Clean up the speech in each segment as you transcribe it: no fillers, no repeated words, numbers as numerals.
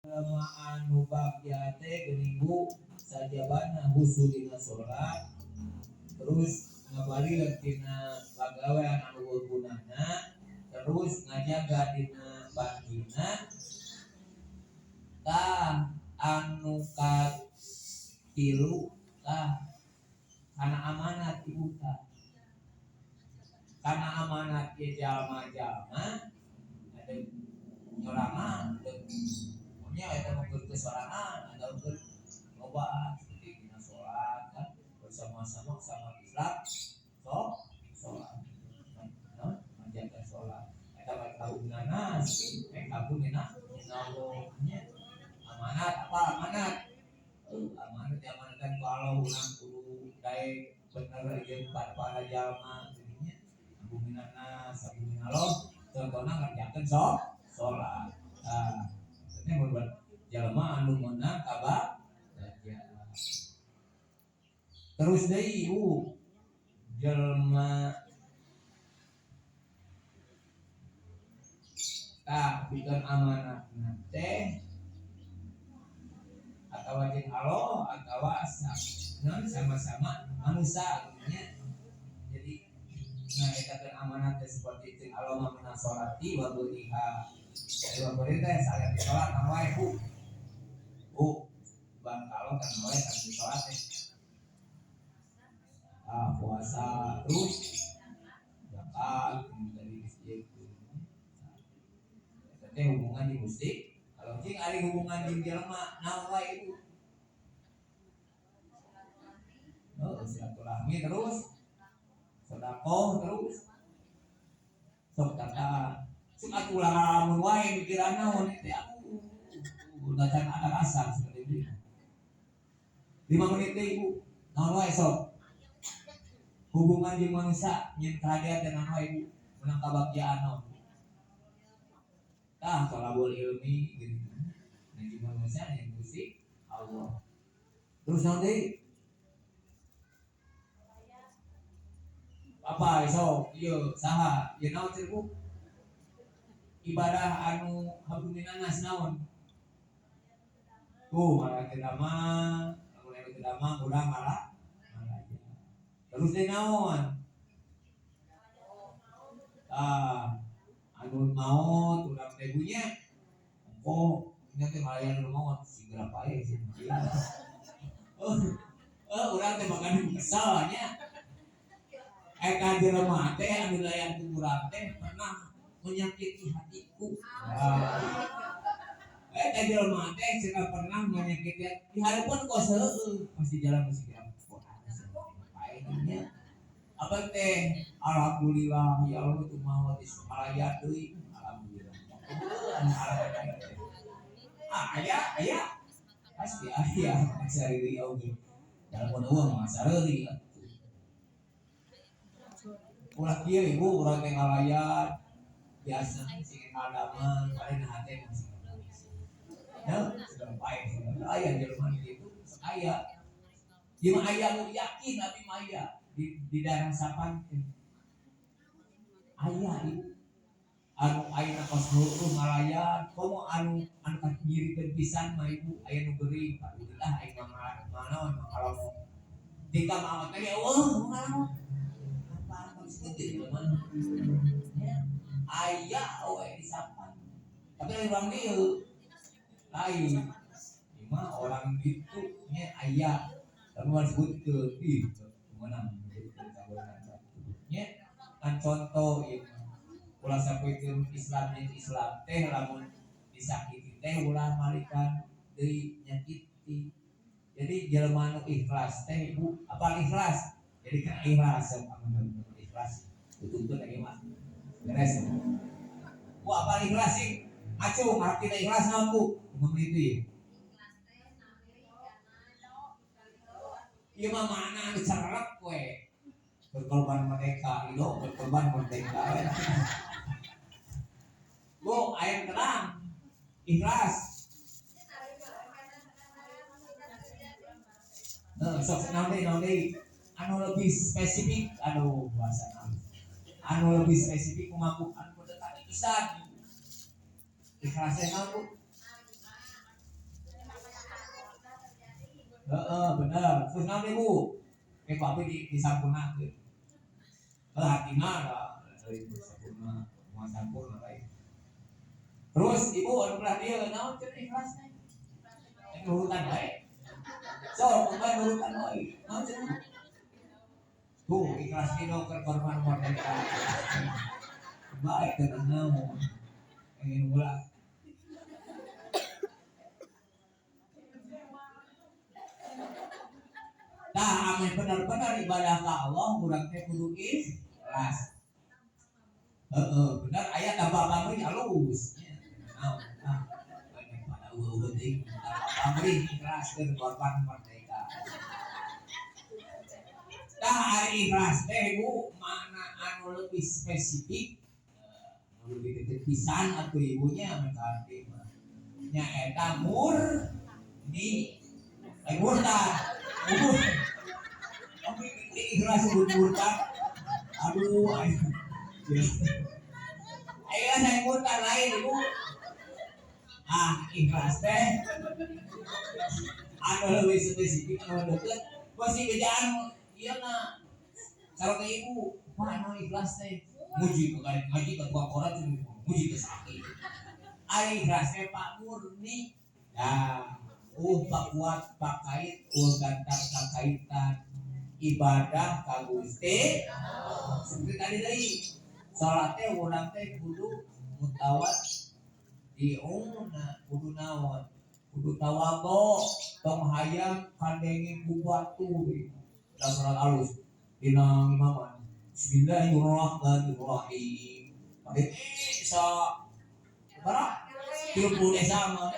anu bagja teh geuning sajabana husu dina salat terus ngabalieur tina pagawean anu beunana terus ngajaga dina bagina tah anu katilu tah kana amanat ibu tah kana amanat ke jalma-jalma ada nyorangan nya eta mungkin kesorangan ada untuk loba seperti dina salat kan bersama-sama sama Islam salat menjaga salat eta mah kagunana kagunina nya amanat apa amanat amanat diamanatkan ku Allah urang kudu daek bener jeung para jalma geuning agunana sabunina Allah contohna ngerjakeun salat ini membuat jalma anu meunang kaba terus deui jalma bikin amanat teh atawa jeung Allah atawa sama-sama manusia nya jadi ngadakan amanat seperti itu Allah mah salati wa buniha jadi pemerintah saya di sholat kan wae bang kalau kan wae kan di sholat puasa terus zakat dari masjid itu hubungan di musik kalau cing ada hubungan di jelema naon wae itu silaturahmi terus sedekah terus sok kata suka tulang lamun wae pikiran naon teh aku udah can ada rasa seperti itu 5 menit deh ibu naon wae sok hubungan jeung manusia nyen kehadiran dan naon wae ibu menang kabagyan naon thalabul ilmi gitu jeung manusia yang musik Allah terus naon deui apa sok ieu saha ieu naon teh ibu ibadah anu habunina nas naon malah kedama lamun anu kedama urang malah terus teh naon anu maot urang teh bunya nya teh malayan anu maot sigera pae sih urang teh makan kesal nya ka jelema teh anu layan ku urang teh pernah menyakiti hatiku. Jelema teh cenah pernah menyakiti di harapan kos heueuh masih jalan masih kira baiknya. Apa teh alhamdulillah ya Allah tu maha dismalaya deui alhamdulillah. Aya pasti aya sariri oge. Dalam uang sariri. Ulah kieu ibu urang teh ngalayan biasa sih kadaman paling hati masih sudah baik ayah Jerman itu ayah dia ayah nu yakin tapi maya di daerah sapan ayah itu anu ayah kos heueuh ngalayan komo anu kagirikeun pisan mah ibu aya nu geuring alhamdulillah aya manaon kalau tika mah teh manaon apa mesti mana ayah we disapan tapi orang dia lain cuma orang itu nya ayah tapi harus sebut ke menang nya kan contoh ya ulah sapoekeun Islam teh lamun disakiti teh ulah malikan deui nyakiti jadi jelema nu ikhlas teh ibu apa ikhlas jadi kan ikhlas ikhlas betul-betul lagi mah beres ku apa ikhlas sih acuh ngarti ikhlas naon ku ngomong itu ya ieu mah mana anu carek we berkorban merdeka ido berkorban merdeka bu air tenang ikhlas sok naon deui anu lebih spesifik bahasa anu lebih spesifik kumaha anu dekat pisan ikhlasnya naon bu Bener. Terus nanti Bu, kayak papi disampurnakeun. Hatina lah dari sampurna, mau sampurna lain. Terus ibu anu belah dia naon cenah ikhlasna. Nurutan bae. So, pemain nurutan bae. Naon cenah? Tuh, ikhlas dino keur korban merdeka. Baik tenang naon. Ingin ulah. Tah ame benar-benar ibadah ka Allah urang teh kudu ikhlas. Benar aya tambah pamrih halus. Naon? Banyak pada eueuh teh tambah pamrih ikhlas keur korban merdeka. Tah ari ikhlas teh Bu mana anu lebih spesifik lebih detik pisan atau ibunya mereka nya eta murni murtad tapi ikhlas murtad aduh ayo saya murtad lain ibu ikhlas teh anu lebih spesifik anu deket pasti bejaan ieu na sareng ibu mana ikhlas teh muji kepada ngaji ke dua orang itu muji ke sakit ai ikhlasnya Pak murni Pak kuat Pak kait gantar kakaitan ibadah ka Gusti seperti tadi deui salat teh urang teh kudu mutawat diuna kudu naon kudu tawadhu tong hayang kandenge ku batu da salat alus dina imaman Bismillahirrahmanirrahim. Pakai bisa berapa? 30 sama.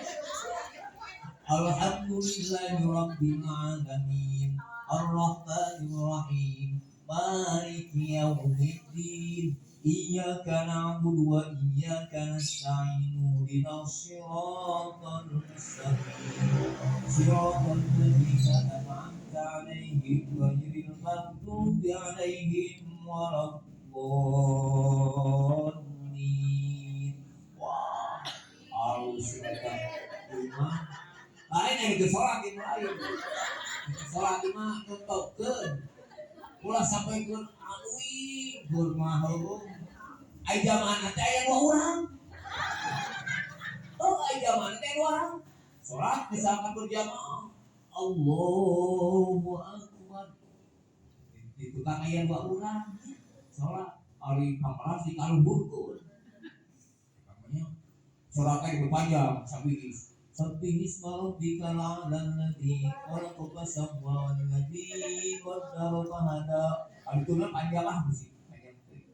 Alhamdulillahirabbil alamin. Arrahmanirrahim. Maliki yaumiddin. Iyyaka na'budu wa iyyaka nasta'in. Ihdinas shiratal mustaqim. Shiratal ladzina an'amta 'alaihim ghairil maghdubi 'alaihim waladdallin. Wah, halus mereka. Lain yang digesorak di lain. Digesorak di mah nontokeun. Ulah sampai keun alui gur mahum. Ai jamaah teh aya 2 urang. Ai jamaah teh 2 urang. Salat misalkan berjamaah. Allahu akbar. Itu kan aya 2 urang. Salat ari pamaras di kaluhurkeun. Makanya salat teh panjang sabihis. Sabihis rabbikal a'lal ladzi khalaqa fasawwa wal ladzi qaddara fahada. Alituna panjang lah musik. Panjang teh.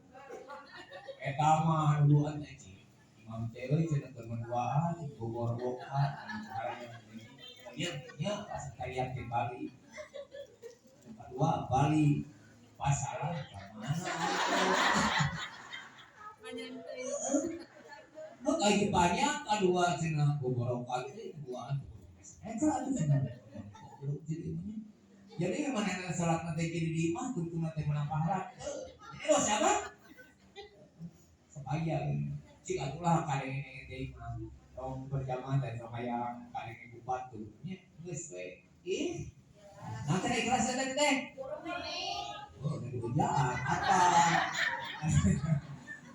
Eta mah duluan teh Imam teh euy cenah keur menduaan bogor bokat nya pas kalian ke Bali. Kedua Bali pasaran mana? Kayu banyak kedua cenah bogorokan teh kedua eta atuh cenah. Jadi mana salat nanti jadi di imah tuh nanti menang pahala. Jadi lo siapa? Supaya cik atulah kadang ini di imah. Tong berjamaah dan supaya kadang ini buat tuh. Nya geus we. Nanti ikhlas tadi teh. Oh, dari kerjaan apa?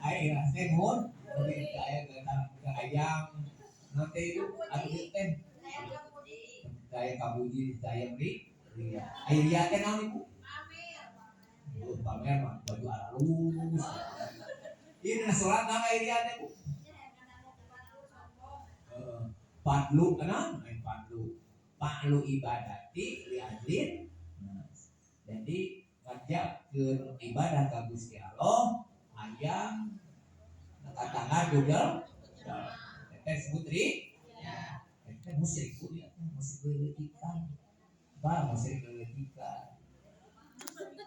Ayo teh mun lebih ke ayam nanti itu atuh teh. Saya kabuji saya beri. Ayo lihat kan naon ibu? Pamer mah baju halus. Ini salat nang ayo lihat ibu. Padlu kenal? Padlu ibadati liadin. Jadi ngajak ke ibadah ka Gusti Allah ayam katakan budal. Teh sebut ri. Teh musyrik ya, musyrik ikan. Bah musyrik ikan.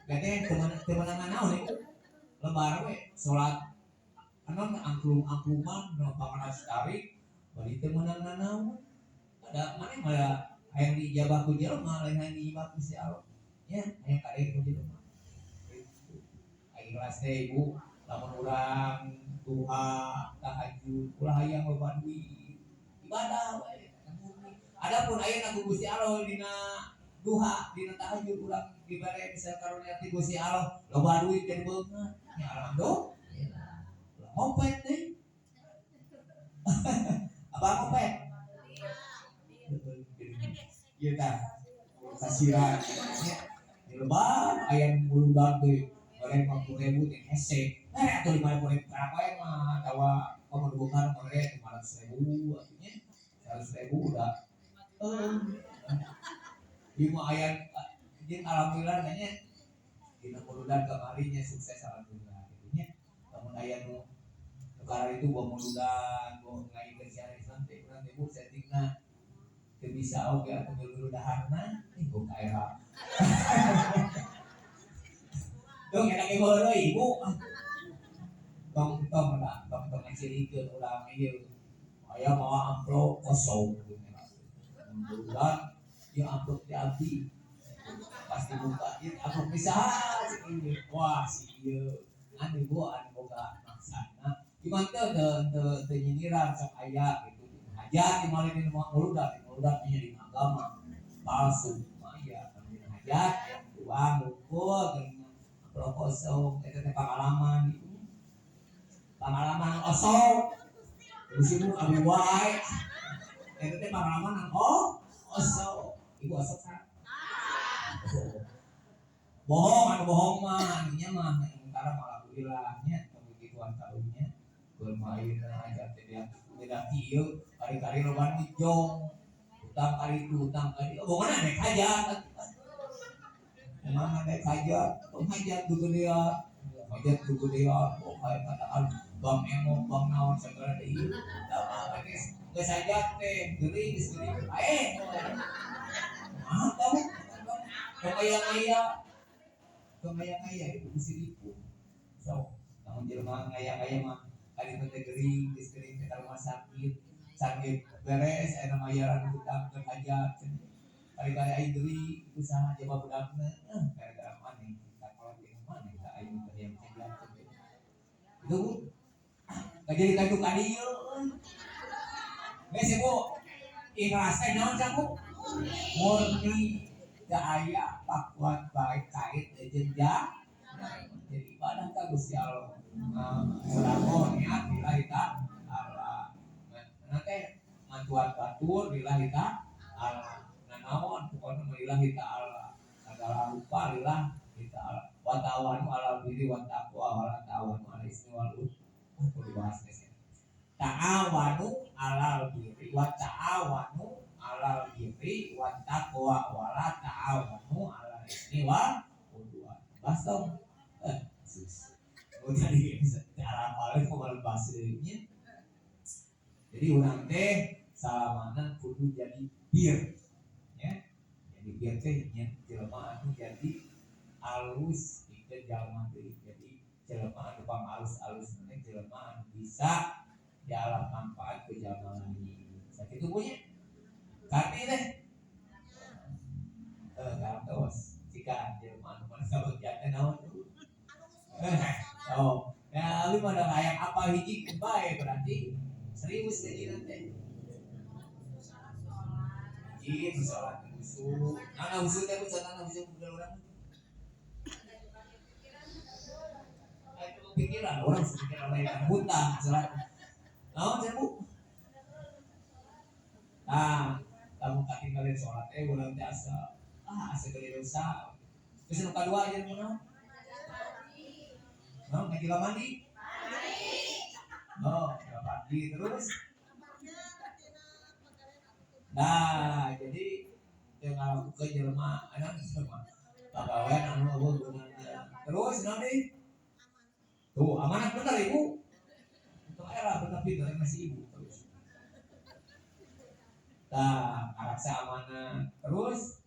Gade teman-teman naon itu? Lebar we salat anon angklum-angkluman nu pamanas tarik bari teu meunang naon. Ada mana malah hayang dijabah ku jelema lain hayang dijabah ku si Allah. Ya, hayang kade ku jelema. Ikhlas teh ibu, lamun urang duha, tahajud, ulah hayang loba duit. Ibadah we. Adapun aya na Gusti Allah dina duha dina tahajud urang dibere bisa karunia ti Gusti Allah loba duit jadi beungeut nya alhamdulillah ngopet deh apa ngopet ieu tah kasiran di lebar ayam buludak teh goreng 50.000 teh hese atuh 50.000 berapa mah tawa komo bukan goreng 500.000 artinya 100.000 udah lima ayat jadi alhamdulillah nanya dina muludan kemarinya sukses alhamdulillah intinya namun ayat nu negara itu bawa muludan bawa ngai kerjaan Islam teh urang ibu settingna teu bisa oge atuh milu daharna ibu kaera dong enak ibu ibu tong ngacirikeun urang ieu aya mawa amplop kosong muludan ya amplop di abdi pasti buka itu amplop bisa ini wah si ieu anu boga maksana gimana teu nyindiran sok aya gitu hajat di mari di muludan nya di agama palsu maya di hajat yang uang ngumpul amplop kosong eta teh pengalaman kosong musim abi wae eta teh pengalaman kosong ibu asok kan bohong mah anunya mah sementara malah bilangnya begituan karunya bermain aja tidak kieu kali-kali loba nujong utang kali itu utang kali bohongna naik hajat mana naik hajat penghajat dugu dia hajat dugu dia kayak kataan bang emo bang naon segala deui da geus hajat teh geuring tahu kaya itu bisa dipu so namun jelema kaya mah kali teh geuring geus geuring ke rumah sakit beres aya mayaran hutang ke hajat kali-kali aing deui usaha coba budakna gara-gara maneh tak kalau di maneh tak aing teh yang hajat itu jadi kadu kadieu geus ibu ikhlas teh naon saku murni daya pakuan baik kait jenjang jadi ibadah ka Gusti Allah sedekah niat lillahi ta'ala nanti mantuan batur lillahi ta'ala nanaon pokona lillahi ta'ala segala rupa lillahi ta'ala wa ta'awanu 'alal birri wat taqwa wa la ta'awanu 'alal ismi wal udwan dibahas guys ta'awanu 'alal birri wa ta'awanu 'alal birri wat taqwa wa la ta'awanu 'alal ismi wal udwan bas dong tadi cara paling mau bahas dirinya jadi urang teh salamana kudu jadi bir ya jadi bir teh nya jelema anu jadi alus ikeun jalma teh jadi jelema anu pangalus-alus teh jelema anu bisa dialam manfaat ke jalma lain sakitu punya kami teh kantos jika jelema anu mana kabagyan naon oh, ya lu pada layak apa hiji bae berarti serius jadi nanti. Hiji salat usul, ana usul teh usul ana usul bukan orang. Itu pikiran orang pikiran lain hutang salat. Naon cenah Bu? Nah, kamu katinggalin salat urang teh asa asa gede dosa. Terus nu kadua aja mun ngaji mandi? Mandi terus. Nah, jadi dengan ke jelema anak semua. Pagawean anu eueuh gunana. Terus nanti tuh amanat bener Ibu. Itu era bener pinter masih Ibu terus. Nah, araksa amanat. Terus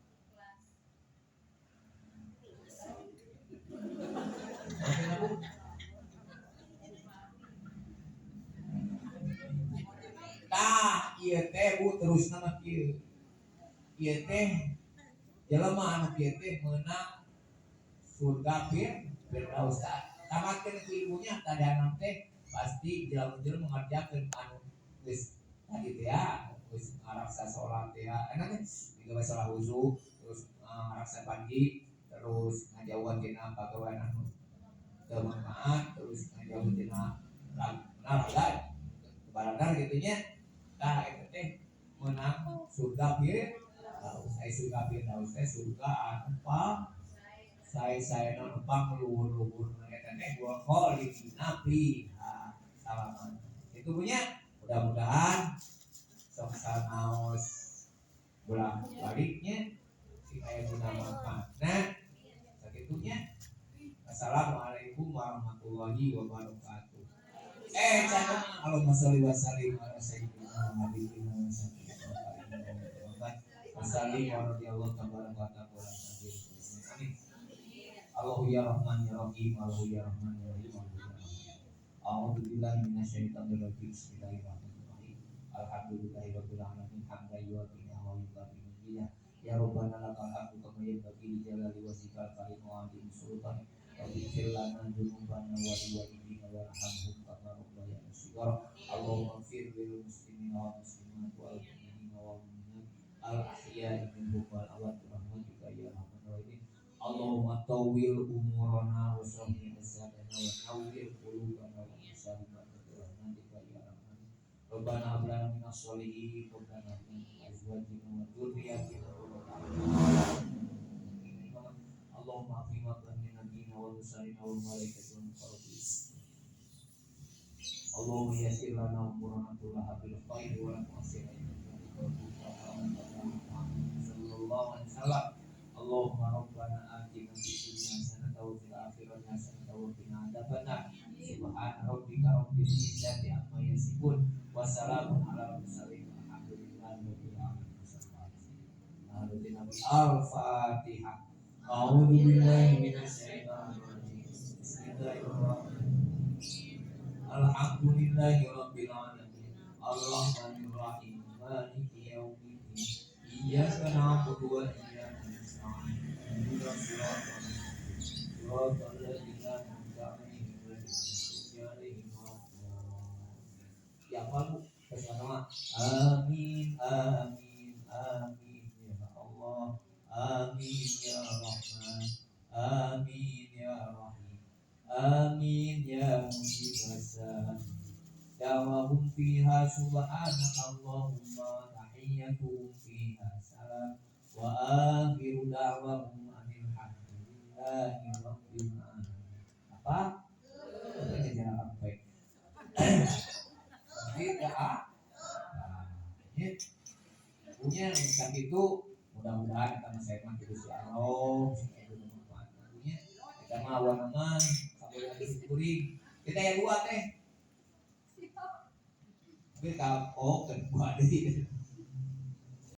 nah, ieu teh Bu terusna mah kieu. Ieu teh jelema anu kieu teh meunang surga firdaus. Tamatkeun ku ibunya tadanan teh pasti jelema-jelema mengerjakeun anu geus tadi teh ya, geus ngaraksa salat teh ya. Enak teh digawe salat wudu terus rasa pandi terus ngajauhan tina pagawean anu teu manfaat terus ngajauhan tina raga baradar gitu nya tah eta teh meunang surga pieu usai surga pieu usai surga anu pa saya numpang luhur-luhur eta teh gua kholi nabi salaman itu punya mudah-mudahan sok sanaos bolak baliknya si aya guna manfaatna sakitunya. Assalamualaikum warahmatullahi wabarakatuh. Cana Allahumma sholli wa sallim ala sayyidina Muhammadin wa sallim wa radhiyallahu tabaraka wa ta'ala. Amin. Allahu ya Rahman ya Rahim, Allahu ya Rahman ya Rahim. A'udzu billahi minasyaitonir rajim. Bismillahirrahmanirrahim. Alhamdulillahirabbil alamin hamdan yu'ti wa yukafi ya Rabbana lakal hamdu kama yanbaghi li jalali wajhikal karim wa 'azimi sultanik wa ighfir lana dzunubana wa liwalidina warhamhum kama rabbayana shighara. Allahumma ighfir lil muslimina wal muslimat wal mu'minina wal mu'minat al ahya'i minhum wal amwat birahmatika ya arhamar rahimin. Allahumma tawwil umurana wa sahih asadana wa nawwir qulubana wa salimana birahmatika ya arhamar. Rabbana hab lana minas sholihin wa lana min azwajina wa dzurriyyatina Allahumma afina min nabiyina wa rusulina wa malaikatina wa muqarrabin. Allahumma yassir lana umurana kullaha bil khair wa la tu'assir sallallahu alaihi wasallam. Allahumma rabbana atina fid dunya hasanatan wa fil akhirati hasanatan wa qina adzabannar. Subhana rabbika rabbil izzati amma yasifun wa salamun alal mursalin walhamdulillahi rabbil alamin. Al-Fatihah. A'udzu billahi minasy syaithanir rajim. Bismillahirrahmanirrahim. Alhamdulillahi rabbil alamin. Arrahmanir rahim. Maliki yaumiddin. Iyyaka na'budu wa iyyaka nasta'in. Ihdinas siratal mustaqim. Siratal ladzina an'amta 'alaihim ghairil maghdubi 'alaihim. Ya Allah, bersama. Amin amin amin ya Allah. Amin ya Rahman. Amin ya Rahim. Amin ya Mujibasa. Dawahum fiha subhanaka Allahumma tahiyyatuhum fiha salam. Wa akhiru da'wahum anil hamdulillahi rabbil alamin. Apa? Kita jangan sampai. Tidak. Punya yang itu mudah-mudahan kita masih terus ya Allah punya kita mau awan sambil lagi syukuri kita yang dua teh tapi kalau kedua deh